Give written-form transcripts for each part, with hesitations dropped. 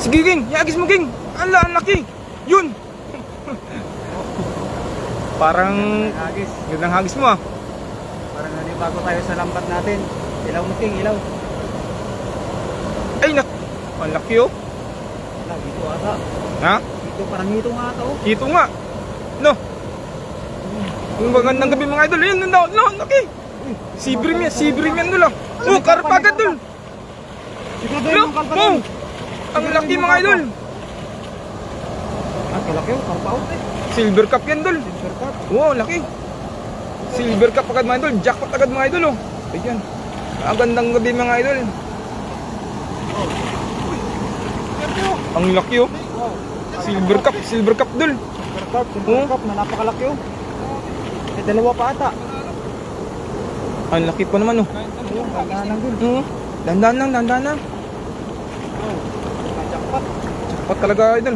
Sige, King. Ihagis mo, King. Ala, ang laki. Yun. Parang Hagis. yun ang hagis mo ah. Parang nanibago tayo sa lambat natin. Ilaw mo, King, ilaw. Ay, ang laki oh. Wala, dito ata. Ha? Dito, parang dito nga ata oh. Dito nga. No. Ang magandang gabi mga idol. Ayun, ang laki. Sibrim yan dul ah. Oh, karpa agad dul. Siguro Look, yung kalpa oh. dun. Ang laki mga idol. Ah, kalaki oh, kalpa oh. Silver cup yan dul. Silver cup. Wow, laki. Silver cup agad mga idol. Jackpot agad mga idol oh. Ayan. Ang gandang gabi mga idol. Ang laki oh. Wow. Silver cup dul. Silver cup na napakalaki oh. Eh, dalawa pa ata. Ang laki pa naman oh. Ayun, gandaan lang dun. Dandan lang. Oh, jackpot. Jackpot talaga idol.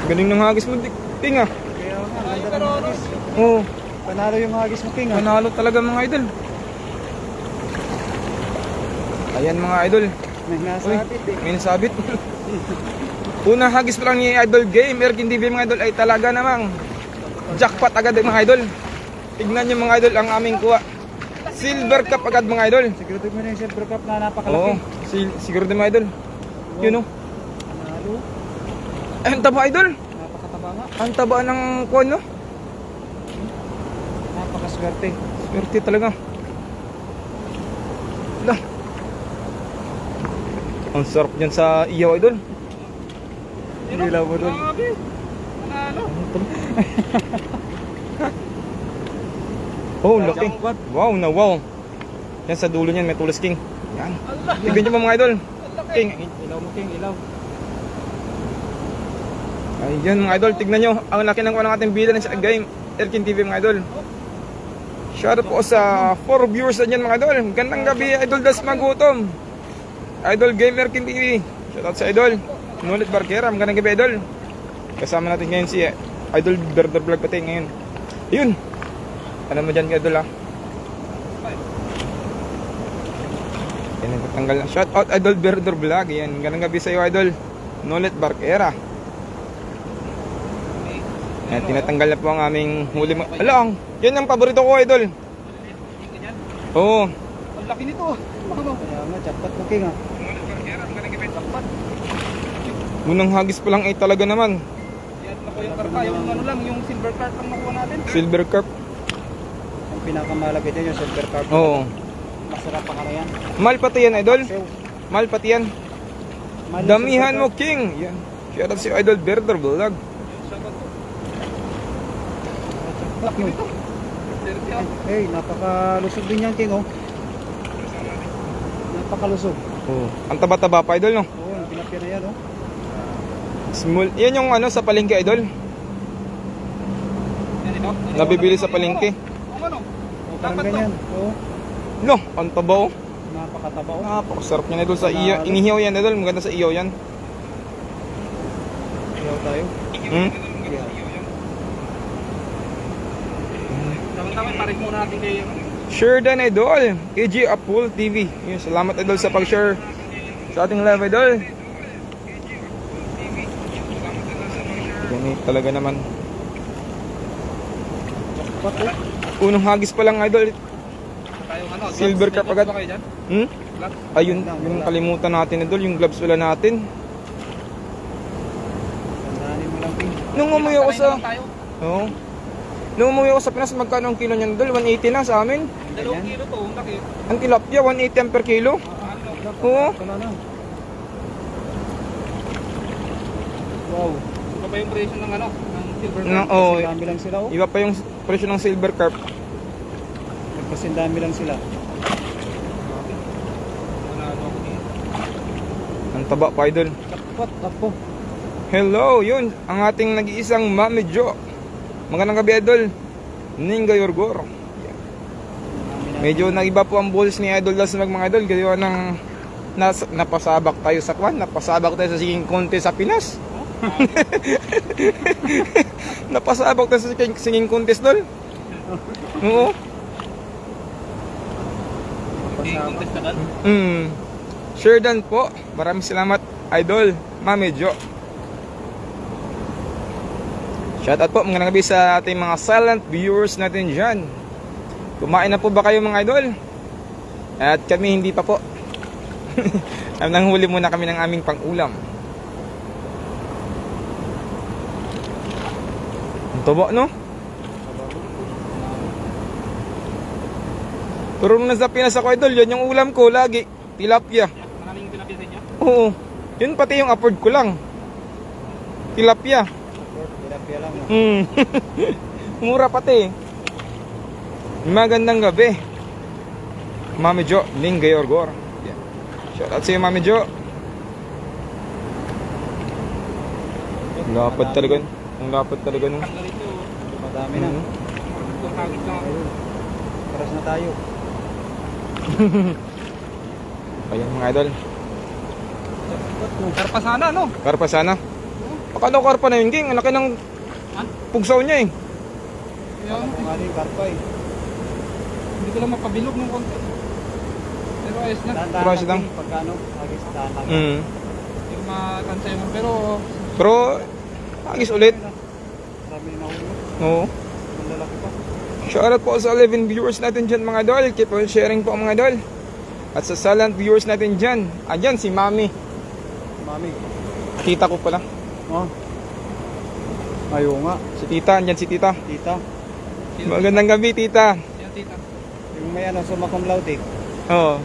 Galing ng hagis mo, King ah. Kaya nga, ganda ng hagis. Oo, Panalo yung hagis mo, King ah. panalo talaga mga idol. Ayan mga idol. May nasabit eh. May nasabit. Unang hagis pa lang ni Idol Game, Erkin TV mga idol ay talaga namang jackpot agad mga idol. Tignan nyo mga idol ang aming kuha. Silver cup agad mga idol. Sigurado mo na yung silver cup na Oo, napakalaki. siguro din mga idol. Yun oh. Panalo. Ay, ang taba idol. Napakataba nga. Ang taba ng kuha no. Napakaswerte. Swerte talaga. Lah. Ang sarap dyan sa iyaw idol. Ilaw mo dun. Oh, laki. Jackpot. Wow na wow. Yan sa dulo niyan may tulis King. Yan. Tignan nyo mga idol. King. Ilaw mo, King, ilaw. Ayun mga idol, tignan nyo. Ang laki ng kuha ng ating bida ng game. Erkin TV mga idol. Shoutout po sa 4 viewers na dyan mga idol. Gandang gabi Idol Das Magutom. Idol Game Erkin TV. Shoutout sa idol. Nulit Barquera. Magandang gabi idol. Kasama natin ngayon si Idol Berder Vlog pati ngayon. Ayun. Ano mo dyan idol ah. Yan ang tatanggal na. Shoutout Idol Berder Vlog. Yan. Magandang gabi sa iyo idol. Nulit Barquera. Yan, tinatanggal na po ang aming huli. Alang, yan ang paborito ko idol. Oo. Ang laki nito. Kaya nga, jackpot mo, King ah. Unang hagis pa lang ay talaga naman. Yan na po yung karpa. Yung ano lang, yung silver cup ang nakuha natin. Silver cup. Ang pinakamalaki din yung silver cup. Oo. Masarap pa kami yan. Mahal pati yan idol. Sew. Mahal pati yan. Mahal yung Damihan silver mo cup. King. Yan. Shoutout si Idol Berder Vlog. Laki nito. Hey, napakalusog din yan, King oh. Napakalusog. Oo. Ang taba-taba pa idol no. Oo, yung pinapya na yan oh. Small. Yan yung ano sa palengke idol. Nabibili sa palengke. Oh, parang ganyan. Oo. No, ang taba oh. Napakataba oh. Napakasarap yan idol sa iyo. Inihiyaw yan idol. Maganda sa iyo yan. Ilaw tayo. Hmm? Yeah. Tama-tama, parik muna natin kayo. Share din idol. AJ Apple TV. Yun, salamat idol sa pag-share sa ating live idol. Ganit talaga naman. Jackpot oh. Unang hagis pa lang idol. Silver cup agad. Hmm? Ayun, yung kalimutan natin idol, yung gloves wala natin. Tandaanin mo lang, King. Nung umuwi ako sa Oo. Nung umuwi ako sa Pinas, magkano ang kilo niyan idol? 180 na sa amin. 2 kilo to, ang laki. Ang tilapia 180 ang per kilo. Oo. Wala na. Wow. Iba pa yung presyo ng ano, ng silver Ng- cup. oh. Kasi dami lang sila oh. Iba pa yung presyo ng silver carp. Kasi dami lang sila. Ang taba pa idol. Jackpot, tapo. Hello, yun. Ang ating nag-iisang Mami Jo. Magandang gabi idol. Ninga Yorgor. Medyo nag-iba po ang boses ni Idol Das mga idol. Gaya ng napasabak tayo sa kwan. Napasabak tayo sa singing contest sa Pinas. Napasabak tayo sa singing contest dol. Oo. Contest ka doon? Sherdan po. Maraming salamat, Idol Mami Jo. Shoutout po mga gabi sa ating mga silent viewers natin dyan. Kumain na po ba kayo mga idol? At kami hindi pa po. Nanghuli muna kami ng aming pang-ulam. Ang tubo, no? Pero nung nasa Pinas ako, idol, yun yung ulam ko lagi. Tilapia. Maraming tilapia sa inyo? Oo. Yun pati yung afford ko lang. Tilapia. Tilapia lang. No? Mura pati. Magandang gabi, Mami Jo, Ling Gayorgor. Yeah. Shout out sa iyo, Mami Jo. Ang lapad talaga. Ang lapad talaga nung. Kang rito. Madami na. Itong hagit lang ako. Paras na tayo. Ayan mga idol. Karpa sana, no? Karpa sana. Baka daw karpa na yun, King. Ang laki ng Ha? pugsaw niya eh. Yan. Kung ano yung karpa eh. Hindi ko lang mapabilog ng konti. Pero ayos na. Dahan-dahan Price lang. lang. Pagkano? Agis dahan lang. Hindi ko matansay mo. Pero Pero, agis ulit. Marami na ulo. Oo. Ang lalaki pa. Shoutout po sa 11 viewers natin dyan mga idol. Keep on sharing po mga idol. At sa silent viewers natin dyan. Andyan si Mami. Mami. Tita ko pala. Oh. Ayaw nga. Si Tita, andyan si Tita. Tita. Magandang gabi, Tita. siya tita. Yung may ano, summa cum laude. Oo.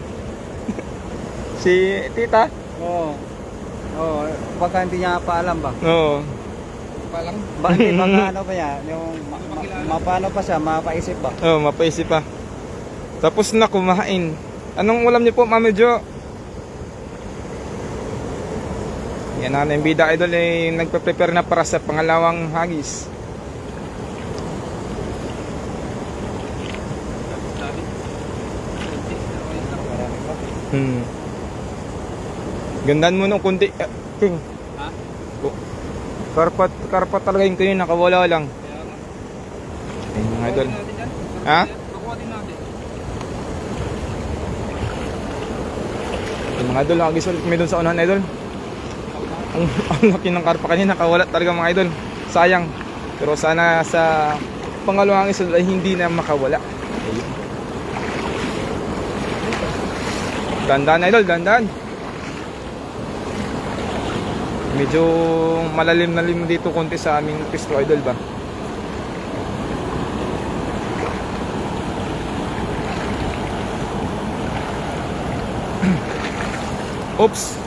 Si Tita? Oo. Oo. Baka hindi niya paalam ba? Oo. Pa lang. Bakit baka ano ba niya? Yung mapano pa siya, mapaisip ba? Oo, mapaisip pa. Tapos na kumain. Anong ulam niyo po, Mami Jo? Yan na yung bida idol ay nagpe-prepare na para sa pangalawang hagis. Sabi. Marami pa. Gandaan mo nung kunti. King. Ha? Oh. Karpat talaga yung kayo, nakawala lang. Kaya nga. Ayun mga idol. Kukuha din natin yan. Ha? Kukuha din natin. Yung mga idol, hagis ulit kami dun sa unahan idol. Ang laki ng karpa kanina, nakawala talaga mga idol. Sayang. Pero sana sa pangalawang isod ay hindi na makawala. Ayun. Dandan idol, dandan. Medyo malalim dito konti sa aming pisto idol ba. Oops.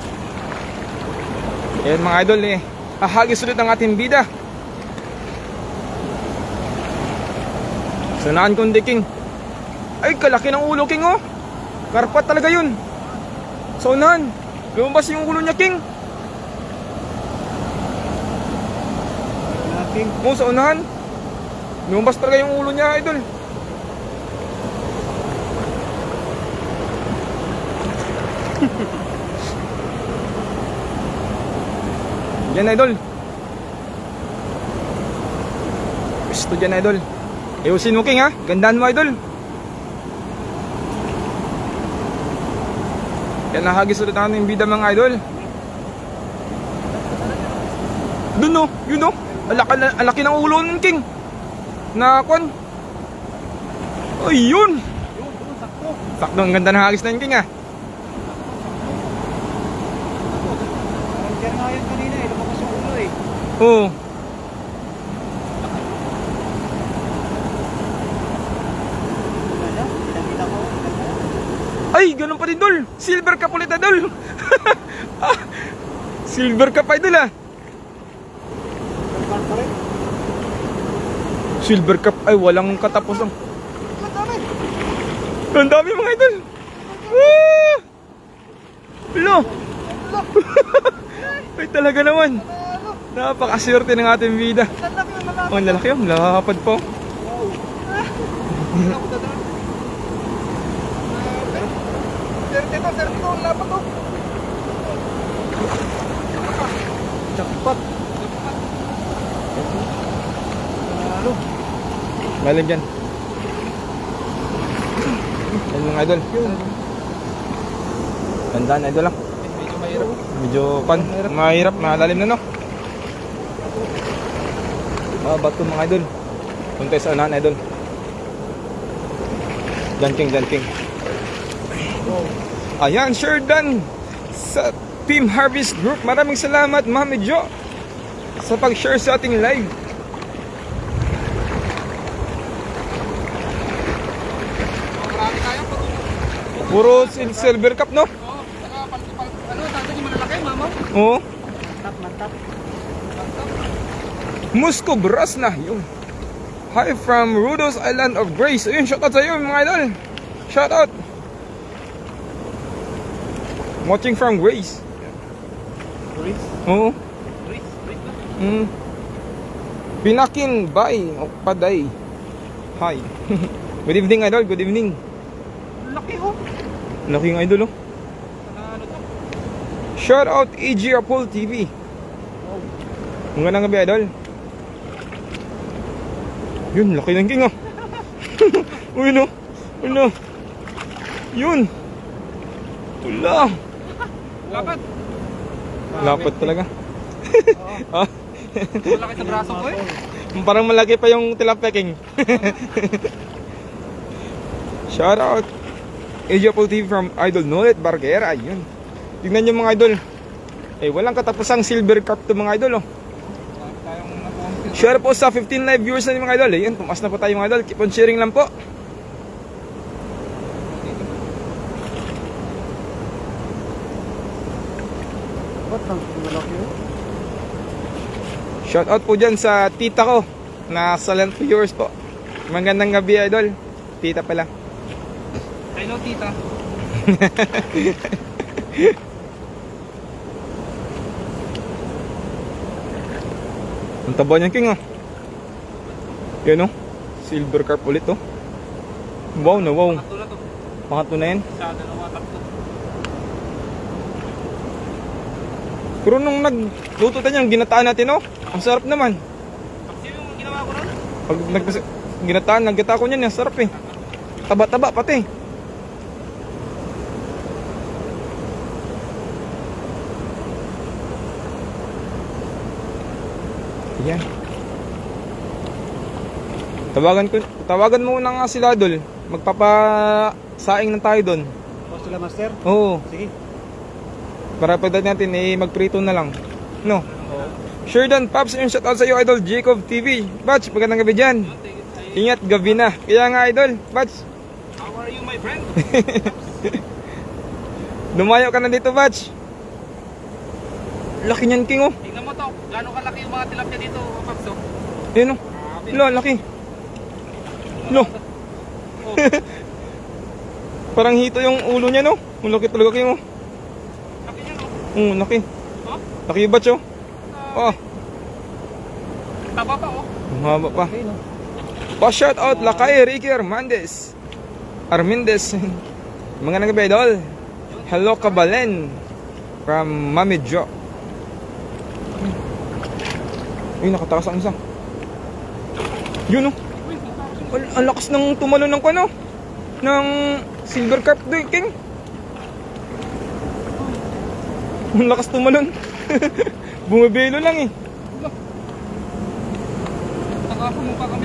Ayan mga idol eh. Hahagis ulit ang ating bida. Sanaan kundi King. Ay, kalaki ng ulo King oh. Karpat talaga yun. Sa unahan. Lumabas yung ulo niya King. Natin. Oo, sa unahan. Lumabas talaga yung ulo niya idol. Yan idol. Gusto dyan idol. Ayusin mo King ha. Gandaan mo idol. Yan nahagis ulit ang bida mga idol. Dun no. Yun no. Ang laki ng ulo ng King. Nakakon. Ayun. Sakto. Ang ganda ng hagis na yung King ha. Parang dyan nga yun kanina eh. Lumabas yung ulo eh. Oo. Pinakita ko. Ay, ganun pa din dol. Silver cup ulit na dol. Ah, silver cup idol ah. Karpa rin. Silver cup ay walang katapusan. Ang dami mga idol. Ah! Hello. Ay talaga naman. Napakaswerte ng ating vida. Oh, ang lalaki yun. Lakapad po. Jackpot. Ano? Galing dyan. Yan mga idol. Gandaan, idol lang. Medyo mahirap. Medyo mahirap, malalim na no. Bato mga idol. Punta sa unahan idol. Janking. Ayan, sure done sa Team Harvest Group. Maraming salamat, Mami Jo, sa pag-share sa ating live. Marami tayo. Puro silver cup, no? Oo. Saka ano, tatay yung malalaki, mama. Oo. Mantap. Musco Bras na yun. Hi from Rudos Island of Grace. Ayun, shoutout sa iyo mga idol. Shoutout. Watching from Grace. Grace. Oo. Grace ba? Pinakin by Paday. Hi. Good evening idol, good evening. Laki ho. Laking idol oh. Ano to? Shoutout EG Apple TV. Magandang gabi idol. Yun, laki ng king oh. Uy no. Yun. Tula. Lapat. Lapad talaga. Ah, Malaki sa braso ko eh. parang malaki pa yung tilapia king. Shoutout EG Apple TV from Idol Nolet Barguera. Yun. Tignan nyo mga idol. Walang katapusang silver cup to mga idol oh. Marami tayong nakuha. Share po sa 15 live viewers na mga idol. Ayan, tumaas na po tayo mga idol. Keep on sharing lang po. Ba't ang malaki yun? Shout out po dyan sa tita ko na silent viewers po. Magandang gabi idol. Tita pala. Hello, tita. Ang taba niyan king oh. Yan oh. Silver carp ulit oh. Wow na wow. Tatlo na to. Pangatlo na yan. Isa, dalawa, tatlo. Pero nung nagluto tayo yung ginataan natin oh. Ang sarap naman. Sino yung ginawa ko ron? Pag ginataan, naggata ko niyan. Ang sarap eh. Taba-taba pati. Yan. Tawagan mo na nga sila dol. Magpapasaing na tayo doon. O sila master? Oo. Sige. Para pagdating natin magprito na lang. No. Sure done, Pops. Yung shoutout sa iyo, Idol Jacob TV. Batch, magandang gabi dyan. Ingat, gabi na. Kaya nga, Idol. Batch. How are you, my friend? Dumayo ka na dito, Batch. Laki niyan, King, oh. Tingnan mo to. Gano'ng kalaki yung mga tilapia dito, Paps, oh. Yun, oh. Lo, laki. Lo. Oh. Parang hito yung ulo niya, no? Ang laki talaga, King, oh. Laki niya, oh. Laki. Oh? Laki yung batch, oh. Oh, Taba pa, oh. ang haba pa. Okay, no? Pa-shout out Lakay Ricky Armendez. Mga gabi, Idol. Hello, Kabalen. From Mami Jo. Uy, nakatakas ang isa. Yun, oh. Ang lakas ng tumalon ng kano. Ng silver carp doon, King. Ang lakas tumalon. Bumibelo lang eh. Takaso mo pa kami.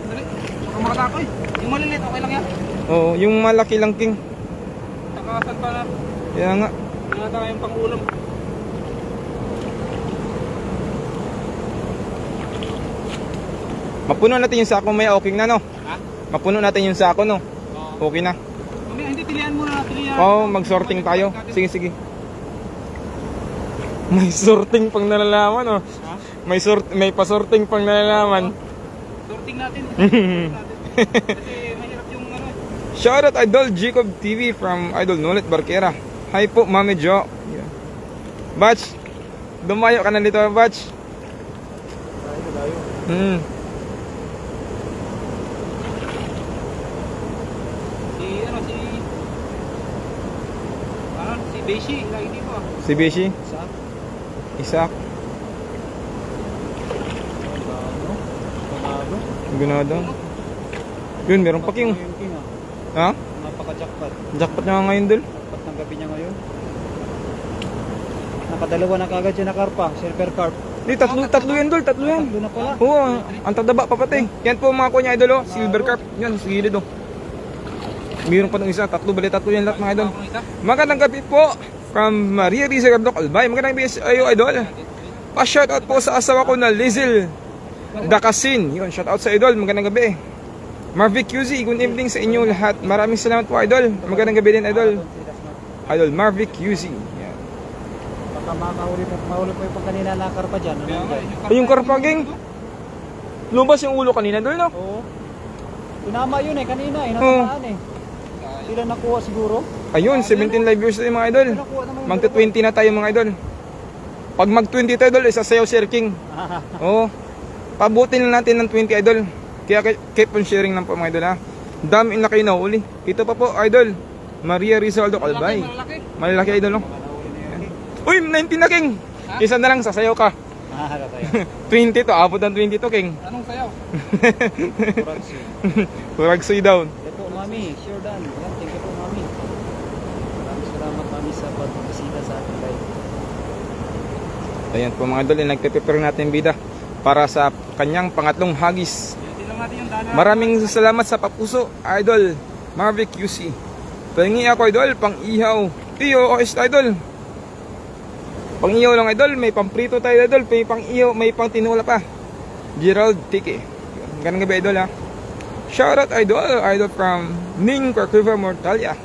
Dali. Baka makatakoy. Yung maliliit, okay lang yan. Oo, yung malaki lang, King. Takasan pa na. Kaya nga. Wala tayong pang-ulam. Mapuno natin yung sako, may okay na, no? Ha? Mapuno natin yung sako, no? Oo. Okay na. Mamaya, hindi, pilihan muna. Pilihan. Oo, mag-sorting tayo. Sige. May sorting pang nalalaman, oh. Ha? May pasorting pang nalalaman. Sorting natin. Sorting natin. Kasi mahirap yung ano. Shoutout Idol Jacob TV from Idol Nolet Barquera. Hi po, Mami Jo. Yeah. Batch, dumayo ka na dito, Batch. Si Beshi, lagi dito ah. Si Beshi, Sa? Isak, Panalo? Gunado. Yun, meron pa, King. Yung king, ah. Ha? Napaka-jackpot. Jackpot na nga ngayon, Dol. Jackpot ng gabi niya ngayon. Nakadalawa na kagad siya na karpa, silver carp. Di, tatlo yan, Idol, tatlo yan. Tatlo na pala. Oo, ang tadaba pa pati. Yan po mga kunya, Idol, oh. Silver carp. Yan, sa gilid, oh. Mayroon pa ng isa, tatlo, bali tatlo yan lahat, mga Idol. Magandang gabi po from Maria Riza Gabdok Albay. Magandang gabi sa iyo, Idol. Pa-shoutout po sa asawa ko na Lizil Dakasin. Yun, shoutout sa Idol. Magandang gabi. Marvic QZ, good evening sa inyo lahat. Maraming salamat po, Idol. Magandang gabi din, Idol. Idol Marvic QZ. Yan. Baka mahuli po yung kanina na karpa dyan. Ano yan? Ay, yung karpaging. Lumabas yung ulo kanina, Idol, no? Oo. Tinama yun eh, kanina eh, natamaan eh. Sila nakuha siguro. Ayun, 17 live viewers na yung mga Idol. Magta-20 na tayo, mga Idol. Pag mag-20 tayo, Idol, isasayaw Sir King. Oo. Pabutin lang natin ng 20, Idol. Kaya keep on sharing lang po, mga Idol, ha. Dami na kayo nahuli. Ito pa po, Idol. Maria Rizaldo Albay. Malalaki, Idol, no? Uy, 19 na, King. Isa na lang, sasayaw ka. 20 to, abot ng 20 to, King. Anong sayaw? Kuragsoy down. Ito po, Mami. Sure done. Yan, thank you po, Mami. Maraming salamat, Mami, sa pagbisita sa ating live. Ayan po, mga Idol, nagpe-prepare natin bida para sa kanyang pangatlong hagis. Maraming salamat sa papuso, Idol Marvic QC. Pahingi ako, Idol, pang-ihaw. Iyo, OS, Idol. Pang-ihaw lang, Idol. May pang-prito tayo, Idol. May pang-ihaw, may pang-tinula pa. Gerald Tiki. Ganang gabi, Idol, ha. Shoutout, Idol. Idol from Ning River Mortalia.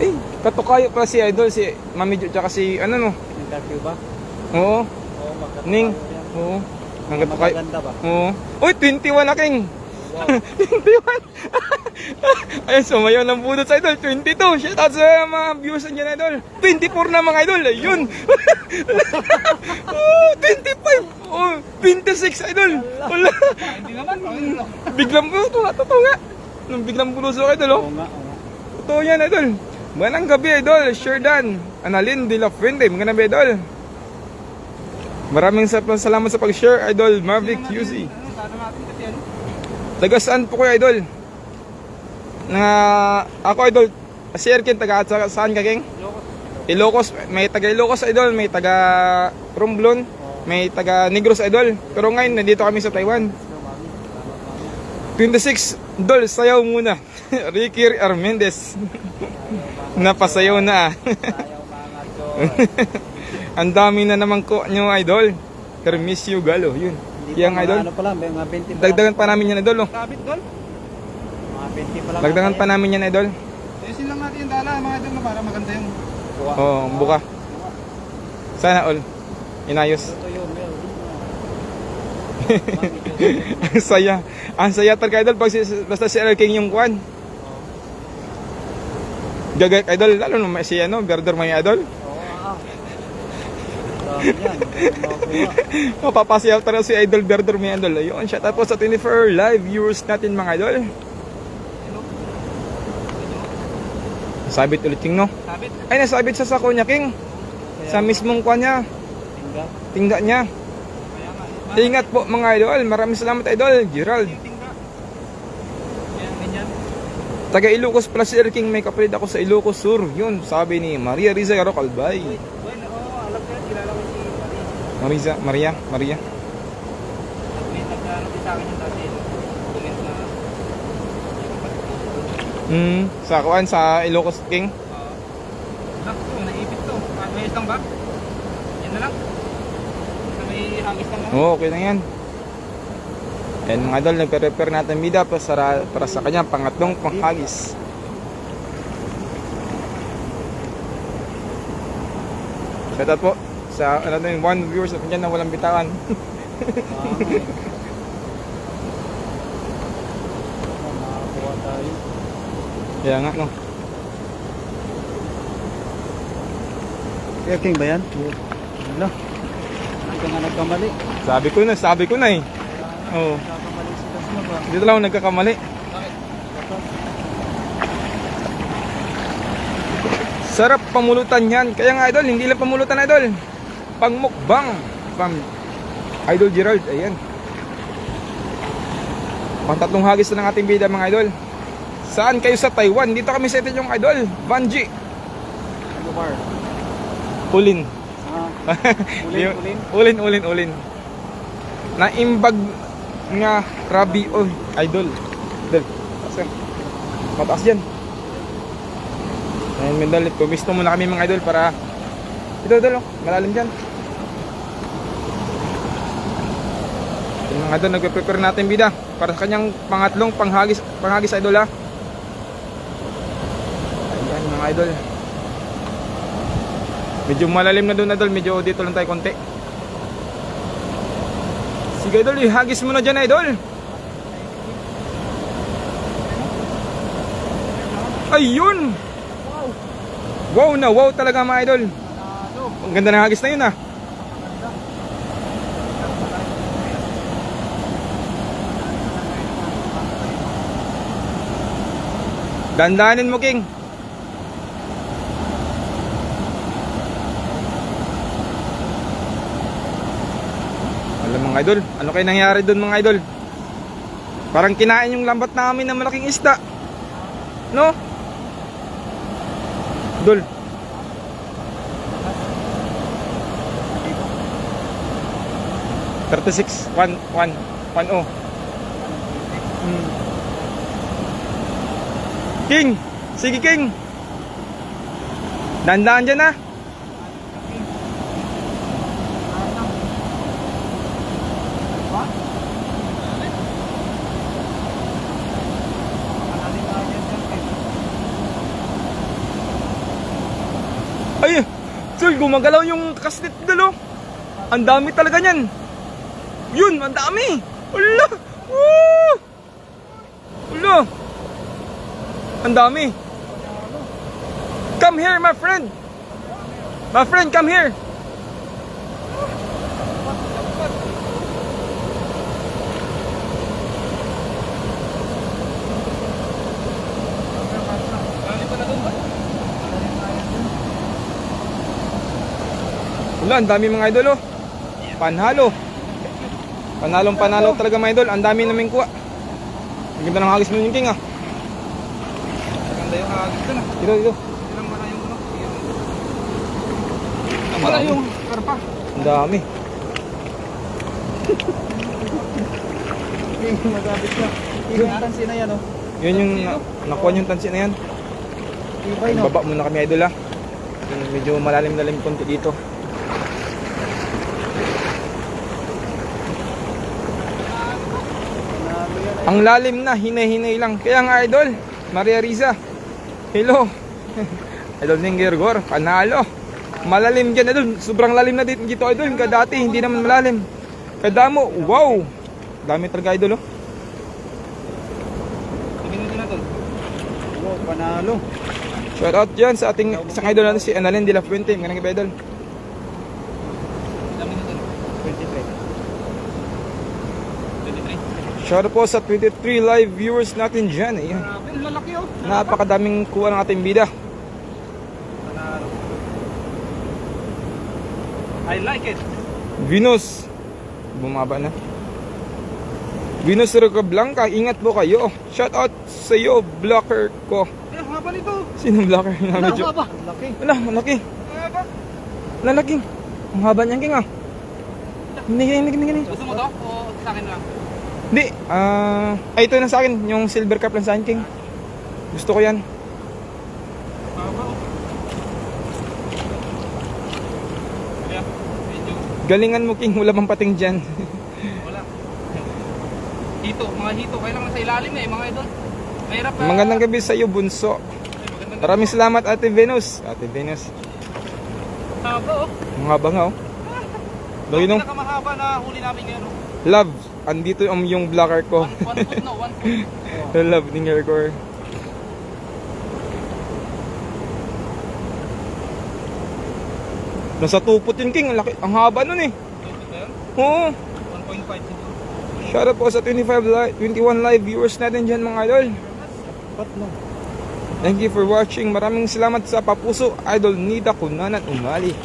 Eh, katukayo pala si Idol, si Mami Jo, tsaka si, ano, no? Interview ba? Oo. Oo, magkatawa Ning. yan. Oo. Ang katukayo. Maganda ba? Oo. Uy, 21 na, King. Wow. 21. Ayun, sumayaw ng budot sa Idol. 22. Shoutout sa mga viewers niya, Idol. 24 na, mga Idol. Ayun. Oh, 25. Oh, 26, Idol. Wala. Hindi naman. Biglang buto nga. Totoo nga. Nung biglang bunuso, Idol, oh. Oo nga, oo nga. Totoo yan, Idol. Magandang gabi, Idol. Sherdan Analin de la Fuente. Magandang gabi, Idol. Maraming salamat sa pag-share, Idol Marvic QC. Sana natin kasi ano? Taga saan po kayo, Idol? Ako, Idol, si Erkin, taga saan ka, King? Ilocos. May taga Ilocos, Idol. May taga Romblon. May taga Negros, Idol. Pero ngayon, nandito kami sa Taiwan. 26, Idol, sayaw muna. Ricky Armendez. Napasayaw na. Ayaw mga Diyos. Ang dami na naman ko nyo, Idol. Kermisio Galo, yun. Hindi Yang, pa, Idol. Ano pa lang, mga 20 pa. Dagdagan pa namin yan, Idol. Oh. Kabit doon. Mga 20 pa lang. Dagdagan pa namin yan, Idol. Ayusin lang natin yung dala, mga idol, para maganda yung... Oo, buka. Sana all. Inayos. Ito yun, Mel. Ang saya. Ang saya talaga, Idol. Pag basta si L. King yung kwan. Gagay, Idol. Lalo naman si Berdor may Idol. Dami yan. Makuha. Mapapasayaw talaga si Idol Berdor may Idol. Ayun, shout out po sa 24 live viewers natin, mga Idol. Sabit ulit, King, no? Sabit. Ay, nasabit sa sako niya, King. Sa mismong kwan niya. Tingga. Tingga niya. Kaya nga. Ingat po, mga Idol. Maraming salamat, Idol. Gerald. Yung tingga. Kaya ganyan. Taga Ilocos pala si Sir King, may kapatid ako sa Ilocos Sur. Yun, sabi ni Maria Riza Garok Albay. Bueno, alam ko yan, kilala ko si Marie. Maria. May nagkaroon din sa akin yung dati. Comment na... Sa kuan sa Ilocos King. Nakto, naipit to. May isang ba? Yan na lang. Basta may hagis lang lang. Oo, okay na yan. Yan, mga Idol, nagpe-prepare natin bida para sa kanya pangatlong panghagis. Shout out po sa one viewers na dyan na walang bitawan. Makakuha tayo. Kaya nga, no. Kaya King ba yan? Wala. Hindi ka nga nagkamali. Sabi ko na eh. Oo. Nagkamali sila sila ba? Dito lang ako nagkakamali. Sarap pamulutan yan. Kaya nga, Idol, hindi lang pamulutan, Idol. Pangmukbang. From Idol Gerald. Ayan. Pang tatlong hagis na ng ating bida, mga Idol. Saan kayo sa Taiwan? Dito kami sa inyong idol, Vanji. Ano bar? Ulin. Ulin. Ulin. Naimbag nga Rabi idol. Idol. Mataas dyan. Ayan, Mendalit. Pumisto muna kami mga idol para ito, idol, oh. Malalim dyan. Yung mga idol, nagpe-prepare natin bida para sa kanyang pangatlong panghagis idol, ha. Ayan mga idol. Medyo malalim na doon, idol. Medyo dito lang tayo konti. Sige idol, ihagis mo na dyan, idol. Ayun! Wow na wow talaga mga idol. Ang ganda ng hagis na yun, ah. Dandanin mo, King. Alam mga idol, ano kayo nangyari doon mga idol? Parang kinain yung lambat namin ng malaking isda, no? Idol. $36, 1-1-1-0. King, sige King. Dandaan dyan, ha. Ay, Sul, gumagalaw yung kaslit dalo. Ang dami talaga niyan. Yun, ang dami. Ula! Woo! Ula! Ang dami. Come here, my friend. My friend, come here. Wala, ang dami mga idol, oh. Panhalo. Panalo talaga mga idol. Ang dami namin kuha. Ang ganda ng hagis mo yung King, ah. Maganda yung hagis doon. Dito. Ilang wala yung ano. Wala yung karpa. Ang dami. Yung magabit na. Yung tansi na yan, oh. Yun yung nakuha yung tansi na yan. Ibay, no? Baba muna kami idol, ah. Medyo malalim konti dito. Ang lalim na, hinay-hinay lang. Kaya nga idol, Maria Riza. Hello. Idol ng Gergor, panalo. Malalim dyan idol. Sobrang lalim na dito idol. Dati hindi naman malalim. Kadamo, wow. Dami talaga idol, oh. Tingin mo na doon. Wow, panalo. Shout out dyan sa ating isang idol natin si Annalyn de la Fuente. Magandang gabi idol. Dami na doon. 23. Shout out po sa 23 live viewers natin dyan. Ayan. Grabe, lalaki, oh. Napakadaming kuha ng ating bida. Panalo. I like it. Venus. Bumaba na. Venus Roca Blanca, ingat po kayo. Shout out sa iyo, blocker ko. Eh, haba nito. Sinong blocker na medyo? Haba. Laki. Wala, malaki. Haba. Lalaki. Ang haba niyan, King, ah. Hindi. Gusto mo to? O sa akin lang? Hindi. Ay, ito na sa akin. Yung silver cup lang sa akin, King. Gusto ko yan. Haba, oh. Kaya, medyo. Galingan mo, King. Wala bang pating dyan. Wala. Mga hito. Kailangan sa ilalim na, mga idol. Mahirap na. Magandang gabi sa iyo, Bunso. Maraming salamat, Ate Venus. Ate Venus. Haba, oh. Ang haba nga, oh. Loy, no? Pinakamahaba na huli namin ngayon, oh. Love. Andito yung blocker ko. 1 foot, no? 1 foot. Love ni Gergor. Nasa tupot yun, King. Ang laki. Ang haba nun, eh. Oo. 1.5 siguro. Shout out po sa 21 live viewers natin dyan, mga idol. Pat, no? Thank you for watching. Maraming salamat sa papuso. Idol Nida Kunanan Umali.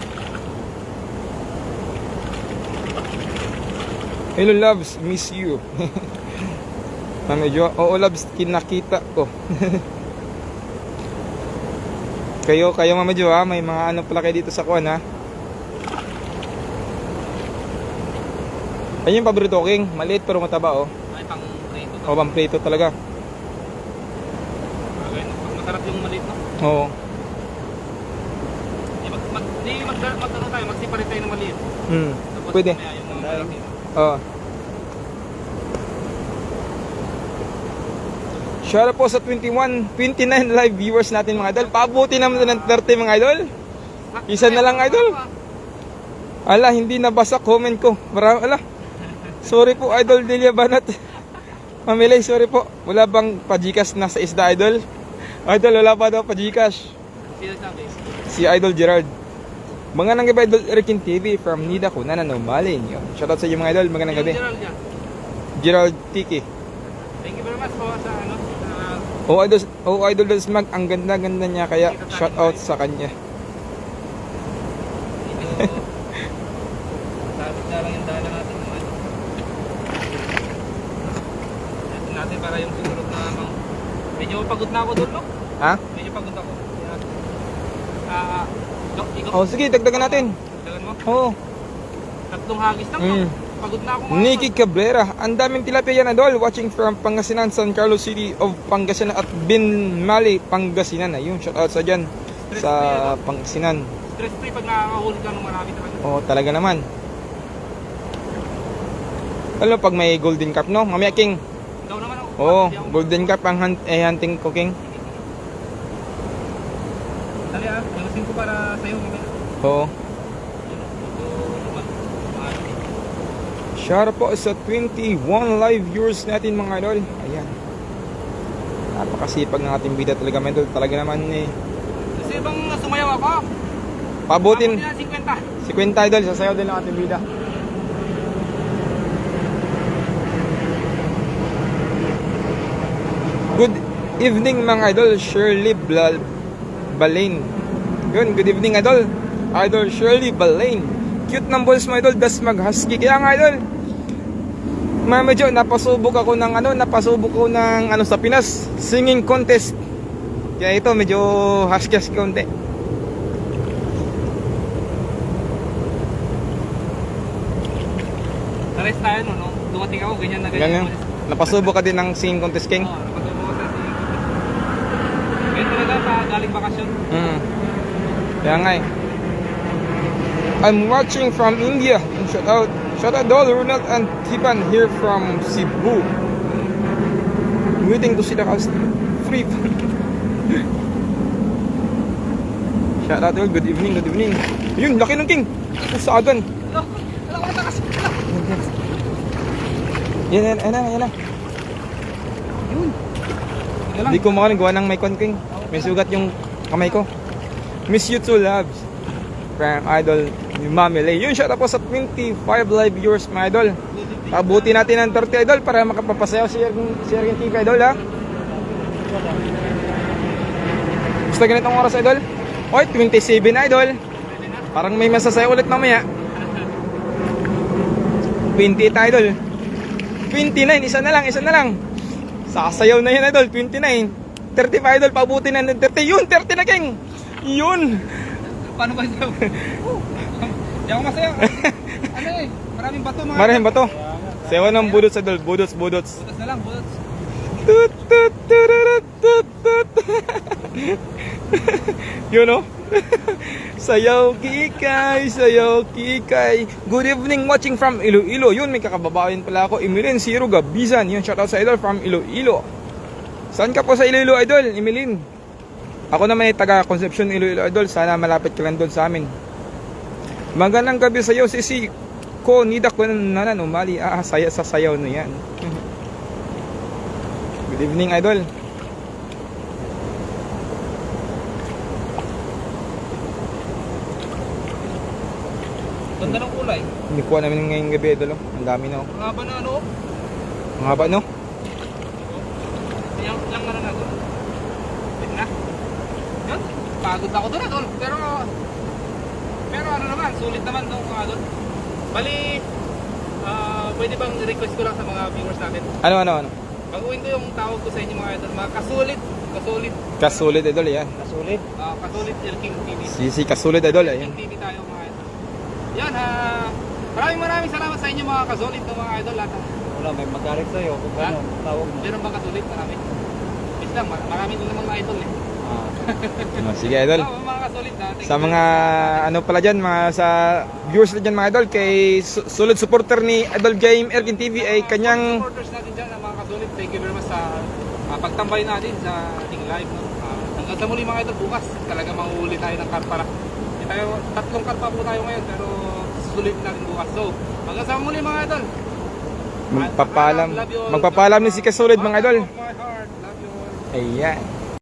Hello loves, miss you. Medyo, oo labs, kinakita ko. kayo Mama Jo ha, may mga ano pala kayo dito sa kuwan ha. Ayun yung paborito ko, King. Maliit pero mataba oh. Ay, pang prito to. O, pamprito talaga. Masarap yung maliit, no? Oo. Magtanong tayo, magsiparit tayo ng maliit. Tapos Pwede. mamaya yung mga malaki. Oo. Shout out po sa 29 live viewers natin mga idol. Pabuti naman ng 30 mga idol. Isa na lang idol. Ala, hindi nabasa comment ko. Ala. Sorry po idol Delia Banat. Mamilay, sorry po. Wala bang pajikas na sa isda idol? Idol, wala pa daw pajikas. Sino sabi? Si Idol Gerald. Mga nang gabi Idol Erikin TV from Nida Kunanan, Maling. Shout out sa inyo mga idol. Magandang gabi. Gerald yan. Gerald Tiki. Thank you very much po sa ano. Idol Dasmag, ang ganda-ganda niya kaya shout out sa kanya. Sabi na lang yung dala natin naman. Natin para yung sigurog na medyo pagod na ako doon, no? Ha? Medyo pagod ako. Sige, dagdagan natin. Dagdagan mo? Oo. Tatlong hagis lang, no? Pagod na ako mga. Nikki Cabrera, ang daming tilapia yan idol. Watching from Pangasinan, San Carlos City of Pangasinan at Binmali, Pangasinan. Ayun, shout out sa dyan. Sa Pangasinan. Stress free pag nakakahuli ka ng marami talaga. Oo, talaga naman. Alam pag may golden cup, no? Mamaya, King. Ikaw naman ako. Oo, golden cup ang hunting ko, King. Dali ayusin ko para sa'yo. Oo. Shout out po sa 21 live viewers natin mga idol. Ayan. Napakasipag ng ating bida talaga mga idol. Talaga naman eh. Kasi bang sumayaw ako? Pabutin. Ako nila 50. 50 idol, sasayaw din ng ating bida. Good evening mga idol, Shirley Balain. Yun, good evening idol. Idol Shirley Balain. Cute ng balls mo idol, das mag-husky. Kaya nga idol, medyo napasubok ako ng sa Pinas, singing contest. Kaya ito medyo husky konti. Nares tayo no? Dumating ako, ganyan na Ganyan. Napasubok ka din ng singing contest, King? Oo, napasubok ako sa singing contest. Ganyan talaga pa galing bakasyon. Kaya nga eh. I'm watching from India. Shout out Dol, Ronald and Tiban here from Cebu. Waiting to see the house. Free. Shout out Dol, good evening. Yun, laki ng King. Usagan. Alam ko takas. Yan na. Yun. Hindi ko makaling gawa ng may con, King. May sugat yung kamay ko. Miss you too, loves. From Idol ni Mami Lay. Yun, shout out po sa 25 live viewers mga idol. Pabuti natin ng 30 idol para makapapasayaw si Erkin TV idol ha. Gusto ganitong oras idol? Oy, 27 idol. Parang may masasayaw ulit mamaya. 28 idol. 29, isa na lang. Sasayaw na yan idol, 29. 35 idol, pabuti na ng 30. Yun, 30 na King. Yun. Paano ba ito? Di ako masaya. Ano eh, maraming bato mga. Maraming bato. Sayaw ng budots idol, budots. Budots na lang, budots. Tut, tut, tururut, tut, tut. Yun o. Sayaw kikay. Good evening, watching from Iloilo. Yun, may kakababayan pala ako. Emilin Siro Gabizan. Yun, shoutout sa idol from Iloilo. Saan ka po sa Iloilo idol, Emilin? Ako naman ay taga Concepcion Iloilo idol. Sana malapit ka lang doon sa amin. Magandang gabi sa iyo, Sisi ko Nida Kunanan, Umali. Saya sa sayaw na yan. Good evening idol. Ganda ng kulay. Hindi ko namin ngayong gabi idol. Ang dami na. Ang haba na ano. Ang haba no? Yang ano na doon. Wait na. Yan. Pagod ako doon idol. Pero ano naman, sulit naman doon mga doon. Bali, pwede bang request ko lang sa mga viewers natin? Ano? Baguhin ko yung tawag ko sa inyo mga idol. Mga kasulit. Kasulit. Kasulit idol yan. Kasulit. Kasulit El King TV. Si Kasulit idol El ayan. King TV tayo mga idol. Yan maraming salamat sa inyo mga kasulit ng mga idol. At, Wala, may magalit sa'yo kung Ha? ano, tawag mo. meron ba kasulit? Marami. Wait lang, marami din namang mga idol eh. Sige idol. Mga kasulit natin. Sa mga ano pala dyan, mga sa viewers na dyan mga idol, kay solid supporter ni Idol Game Erkin TV ay kanyang supporters natin dyan, mga kasulit. Thank you very much sa pagtambay natin sa ating live. No? Hanggang sa muli mga idol, bukas talaga mahuhuli tayo ng karpa. Tayo, 3 karpa po tayo ngayon pero sulit natin bukas. So, hanggang sa muli mga idol. magpapalam ni si Kasulit mga idol. My heart, love you all. Ayan.